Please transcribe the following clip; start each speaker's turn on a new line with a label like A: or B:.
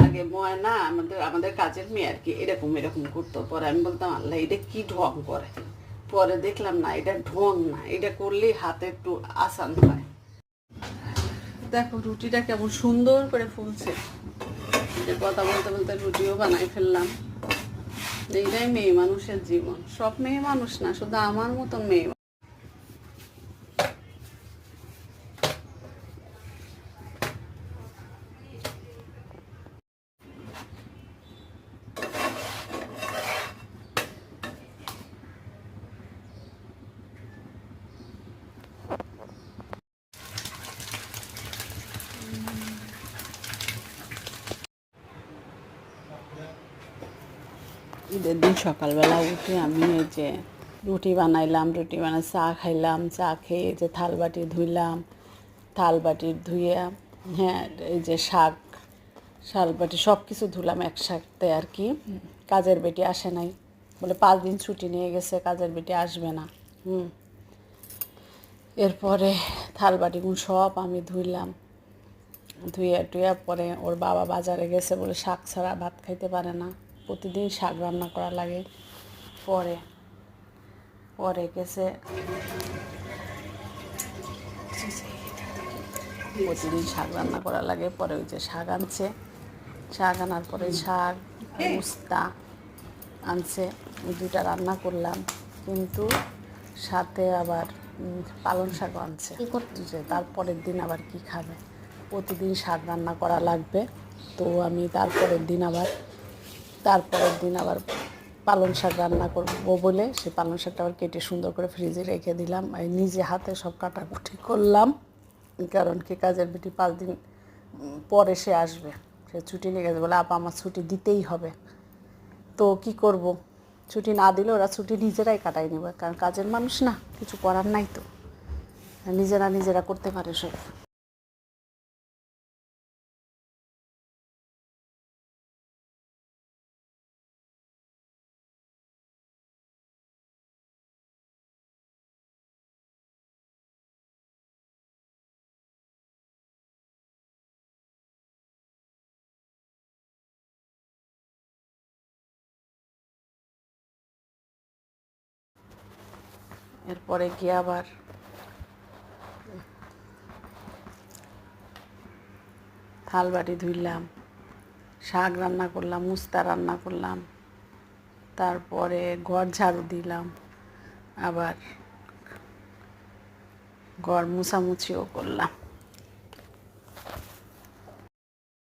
A: আগে ময়না আমাদের কাজের মেয়ে আর কি এরকম এরকম করতো। পরে আমি বলতাম আল্লাহ এটা কি ঢং করে। পরে দেখলাম না, এটা ঢং না, এটা করলেই হাতে একটু আসান হয়। দেখো রুটিটা কেমন সুন্দর করে ফুলছে। যে কথা বলতে বলতে রুটিও বানাই ফেললাম। এইটাই মেয়ে মানুষের জীবন। সব মেয়ে মানুষ না, শুধু আমার মতন মেয়ে। ঈদের দিন সকালবেলা উঠে আমি এই যে রুটি বানাইলাম, রুটি বানাই চা খাইলাম, চা খেয়ে যে থাল বাটি ধুইলাম, থাল বাটি ধুয়ে হ্যাঁ এই যে শাক শাল বাটি সব কিছু ধুলাম একসাথে আর কি। কাজের বেটি আসে নাই বলে 5 দিন ছুটি নিয়ে গেছে, কাজের বেটি আসবে না। এরপরে থাল বাটিগুলো সব আমি ধুইলাম, ধুয়ে টুয়ে পরে ওর বাবা বাজারে গেছে বলে শাক ছাড়া ভাত খাইতে পারে না, প্রতিদিন শাক রান্না করা লাগে। পরে পরে গেছে প্রতিদিন শাক রান্না করা লাগে। পরে ওই যে শাক আনছে, শাক আনার পরে শাক উস্তা আনছে, ওই দুটা রান্না করলাম। কিন্তু সাথে আবার পালং শাকও আনছে, যে তারপরের দিন আবার কি খাবে, প্রতিদিন শাক রান্না করা লাগবে। তো আমি তারপরের দিন আবার পালং শাক রান্না করবো বলে সে পালং শাকটা আবার কেটে সুন্দর করে ফ্রিজে রেখে দিলাম। নিজে হাতে সব কাটাকুটি করলাম, কারণ কি কাজের বেটি 5 দিন পরে সে আসবে, সে ছুটি নিয়ে গেছে বলে আপা আমার ছুটি দিতেই হবে। তো কি করব, ছুটি না দিলে ওরা ছুটি নিজেরাই কাটাই নেবে, কারণ কাজের মানুষ না, কিছু করার নাই। তো নিজেরা করতে পারে সব। এরপরে কি আবার থাল বাটি ধুইলাম, শাক রান্না করলাম, উস্তা রান্না করলাম, তারপরে ঘর ঝাড়ু দিলাম, আবার ঘর মুছামুছিও করলাম।